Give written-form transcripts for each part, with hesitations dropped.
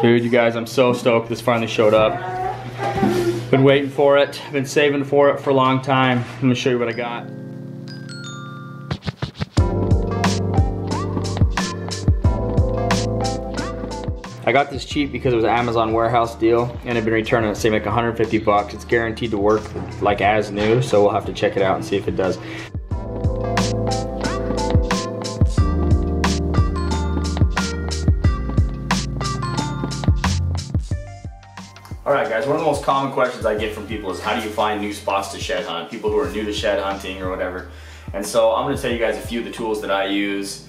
Dude, you guys, I'm so stoked this finally showed up. Been waiting for it. Been saving for it for a long time. Let me show you what I got. I got this cheap because it was an Amazon warehouse deal, and I've been returning it, saving like 150 bucks. It's guaranteed to work like as new, so we'll have to check it out and see if it does. Alright guys, one of the most common questions I get from people is how do you find new spots to shed hunt? People who are new to shed hunting or whatever. And so I'm going to tell you guys a few of the tools that I use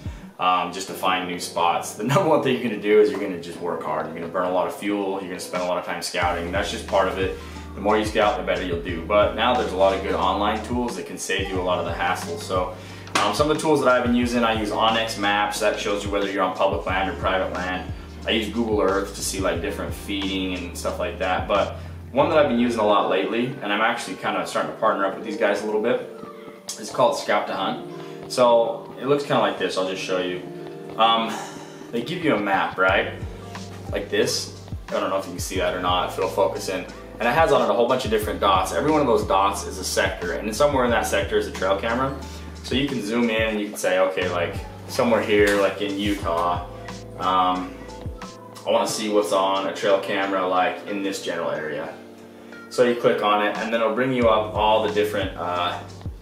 just to find new spots. The number one thing you're going to do is you're going to just work hard. You're going to burn a lot of fuel, you're going to spend a lot of time scouting. That's just part of it. The more you scout, the better you'll do. But now there's a lot of good online tools that can save you a lot of the hassle. So some of the tools that I've been using, I use Onyx Maps. That shows you whether you're on public land or private land. I use Google Earth to see like different feeding and stuff like that. But one that I've been using a lot lately, and I'm actually kind of starting to partner up with these guys a little bit, is called Scout to Hunt. So it looks kind of like this. I'll just show you. They give you a map, right? Like this. I don't know if you can see that or not, if it'll focus in. And it has on it a whole bunch of different dots. Every one of those dots is a sector, and then somewhere in that sector is a trail camera. So you can zoom in and you can say, okay, like somewhere here, like in Utah, I want to see what's on a trail camera like in this general area. So you click on it and then it'll bring you up all the different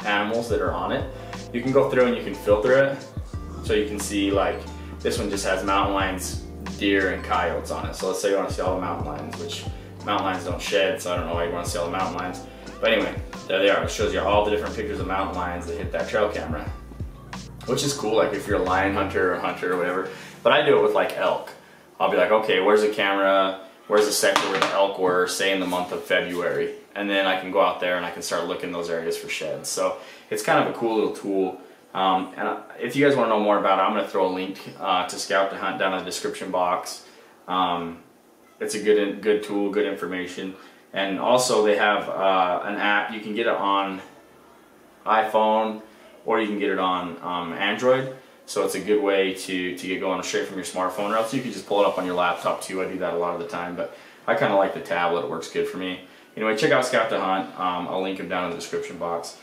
animals that are on it. You can go through and you can filter it. So you can see like this one just has mountain lions, deer, and coyotes on it. So let's say you want to see all the mountain lions, which mountain lions don't shed, so I don't know why you want to see all the mountain lions. But anyway, there they are. It shows you all the different pictures of mountain lions that hit that trail camera, which is cool, like if you're a lion hunter or hunter or whatever. But I do it with like elk. I'll be like, okay, where's the camera, where's the sector where the elk were, say in the month of February. And then I can go out there and I can start looking in those areas for sheds. So it's kind of a cool little tool. And if you guys want to know more about it, I'm going to throw a link to Scout to Hunt down in the description box. It's a good tool, good information. And also they have an app. You can get it on iPhone or you can get it on Android. So it's a good way to get going straight from your smartphone, or else you can just pull it up on your laptop too. I do that a lot of the time, but I kind of like the tablet. It works good for me. Anyway, check out Scout to Hunt. I'll link them down in the description box.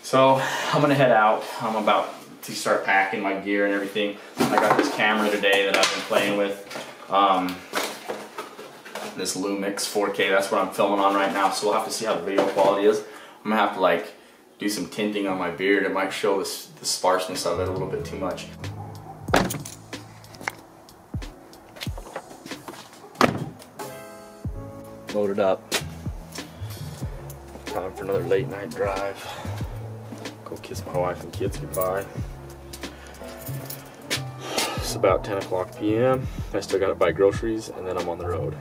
So I'm going to head out. I'm about to start packing my gear and everything. I got this camera today that I've been playing with. This Lumix 4K, that's what I'm filming on right now. So we'll have to see how the video quality is. I'm going to have to like do some tinting on my beard. It might show the sparseness of it a little bit too much. Loaded up. Time for another late night drive. Go kiss my wife and kids goodbye. It's about 10 o'clock p.m. I still gotta buy groceries and then I'm on the road.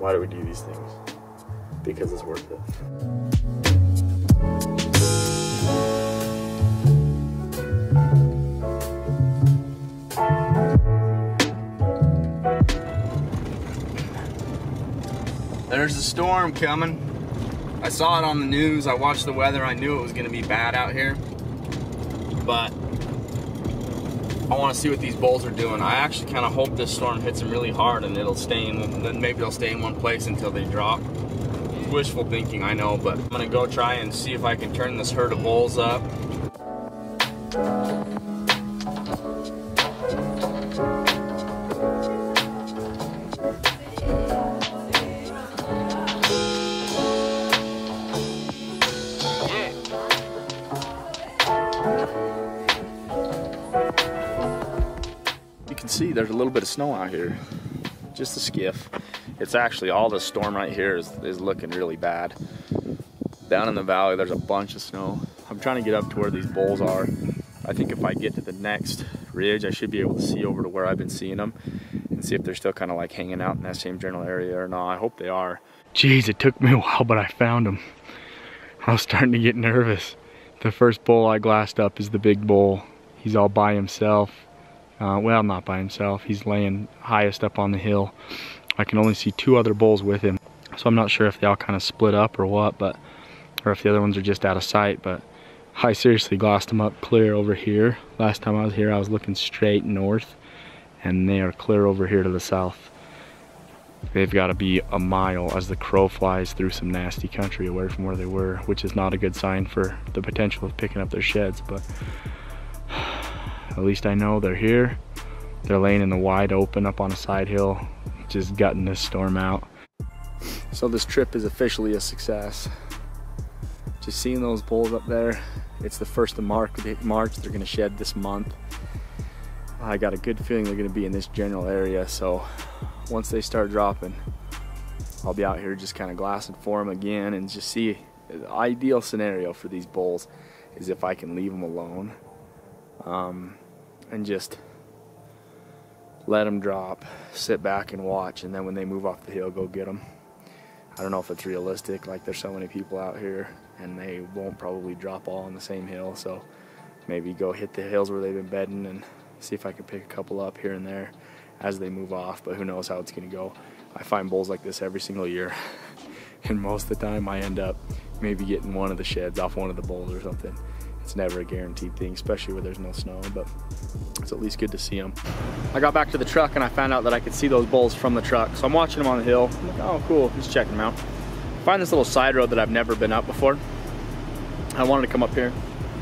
Why do we do these things? Because it's worth it. There's a storm coming. I saw it on the news. I watched the weather. I knew it was going to be bad out here. But I want to see what these bulls are doing. I actually kind of hope this storm hits them really hard and it'll stay in, then maybe they'll stay in one place until they drop. Wishful thinking, I know, but I'm going to go try and see if I can turn this herd of bulls up. See, there's a little bit of snow out here, just a skiff. It's actually all the storm right here is looking really bad. Down in the valley there's a bunch of snow. I'm trying to get up to where these bulls are. I think if I get to the next ridge I should be able to see over to where I've been seeing them and see if they're still kind of like hanging out in that same general area or not. I hope they are. Jeez, it took me a while, but I found them. I was starting to get nervous. The first bull I glassed up is the big bull. He's all by himself. Well, not by himself. He's laying highest up on the hill. I can only see two other bulls with him, so I'm not sure if they all kind of split up or what, or if the other ones are just out of sight. But I seriously glassed them up clear over here. Last time I was here I was looking straight north, and they are clear over here to the south. they've got to be a mile as the crow flies through some nasty country away from where they were, which is not a good sign for the potential of picking up their sheds. But at least I know they're here. They're laying in the wide open up on a side hill, just gutting this storm out. So this trip is officially a success. Just seeing those bulls up there, it's the 1st of March. They're gonna shed this month. I got a good feeling they're gonna be in this general area, so once they start dropping, I'll be out here just kind of glassing for them again and just see. The ideal scenario for these bulls is if I can leave them alone and just let them drop, sit back and watch, and then when they move off the hill, go get them. I don't know if it's realistic, like there's so many people out here and they won't probably drop all on the same hill, so maybe go hit the hills where they've been bedding and see if I can pick a couple up here and there as they move off, but who knows how it's gonna go. I find bulls like this every single year and most of the time I end up maybe getting one of the sheds off one of the bulls or something. It's never a guaranteed thing, especially where there's no snow, but it's at least good to see them. I got back to the truck and I found out that I could see those bulls from the truck, so I'm watching them on the hill. I'm like, oh cool, just checking them out. Find this little side road that I've never been up before. I wanted to come up here,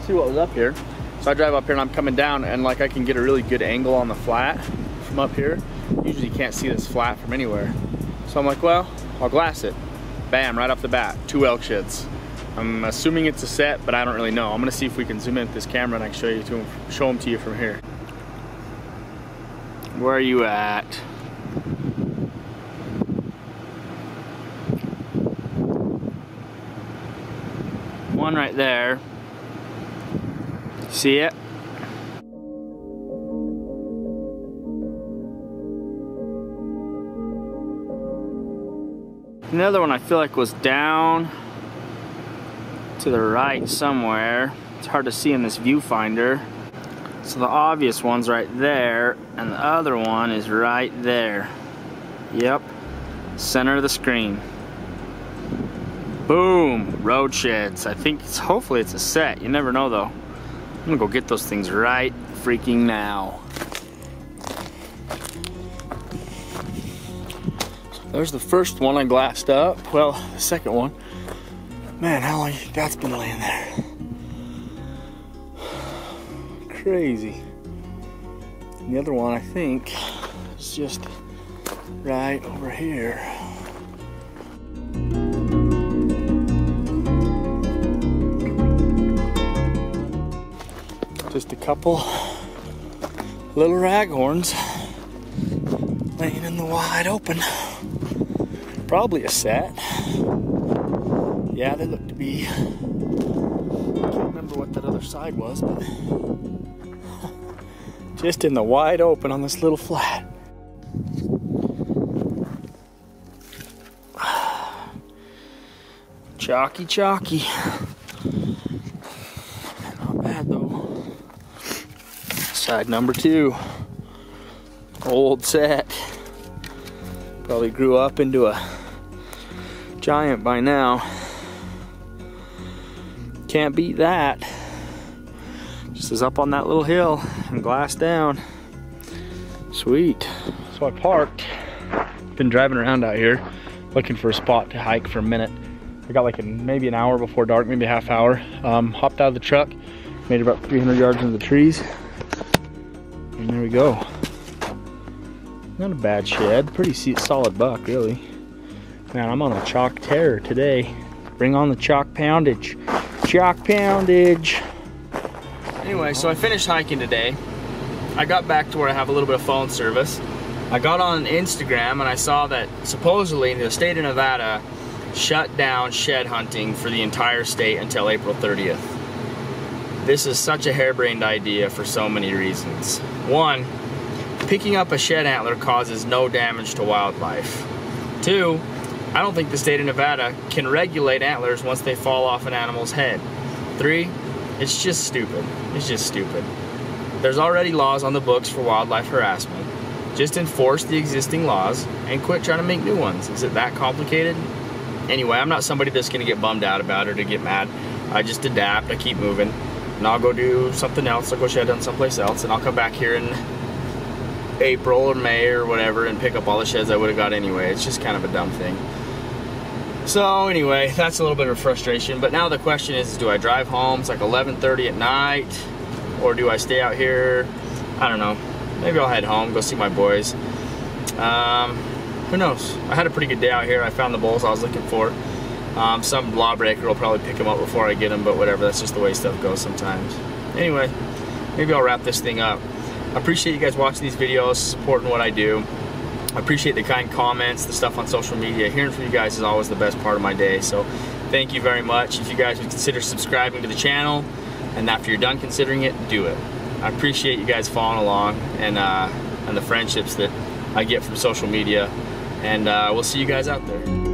see what was up here. So I drive up here and I'm coming down and like I can get a really good angle on the flat from up here. Usually you can't see this flat from anywhere. So I'm like, well, I'll glass it. Bam, right off the bat, 2 elk sheds. I'm assuming it's a set, but I don't really know. I'm gonna see if we can zoom in with this camera and I can show them to you from here. Where are you at? One right there. See it? Another one I feel like was down to the right somewhere. It's hard to see in this viewfinder. So the obvious one's right there, and the other one is right there. Yep, center of the screen. Boom, road sheds. I think hopefully it's a set. You never know though. I'm gonna go get those things right freaking now. So there's the first one I glassed up. Well, the second one. Man, how long do you think that's been laying there? Crazy. And the other one I think is just right over here. Just a couple little raghorns laying in the wide open. Probably a set. Yeah, they look to be. I can't remember what that other side was, but just in the wide open on this little flat. Chalky, chalky. Not bad though. Side number 2. Old set. Probably grew up into a giant by now. Can't beat that. Just is up on that little hill and glass down. Sweet. So I parked. Been driving around out here looking for a spot to hike for a minute. I got like maybe an hour before dark, maybe a half hour. Hopped out of the truck, made about 300 yards into the trees, and there we go. Not a bad shed, pretty solid buck really. Man, I'm on a chalk terror today. Bring on the chalk poundage. Chalk poundage. Anyway, so I finished hiking today. I got back to where I have a little bit of phone service. I got on Instagram and I saw that supposedly the state of Nevada shut down shed hunting for the entire state until April 30th. This is such a harebrained idea for so many reasons. One, picking up a shed antler causes no damage to wildlife. Two, I don't think the state of Nevada can regulate antlers once they fall off an animal's head. Three, it's just stupid. It's just stupid. There's already laws on the books for wildlife harassment. Just enforce the existing laws and quit trying to make new ones. Is it that complicated? Anyway, I'm not somebody that's gonna get bummed out about it or get mad. I just adapt, I keep moving, and I'll go do something else. I'll go shed hunt someplace else, and I'll come back here in April or May or whatever and pick up all the sheds I would have got anyway. It's just kind of a dumb thing. So anyway, that's a little bit of frustration. But now the question is, do I drive home? It's like 11:30 at night, or do I stay out here? I don't know. Maybe I'll head home, go see my boys. Who knows? I had a pretty good day out here. I found the bulls I was looking for. Some lawbreaker will probably pick them up before I get them, but whatever. That's just the way stuff goes sometimes. Anyway, maybe I'll wrap this thing up. I appreciate you guys watching these videos, supporting what I do. I appreciate the kind comments, the stuff on social media. Hearing from you guys is always the best part of my day, so thank you very much. If you guys would consider subscribing to the channel, and after you're done considering it, do it. I appreciate you guys following along and the friendships that I get from social media, and we'll see you guys out there.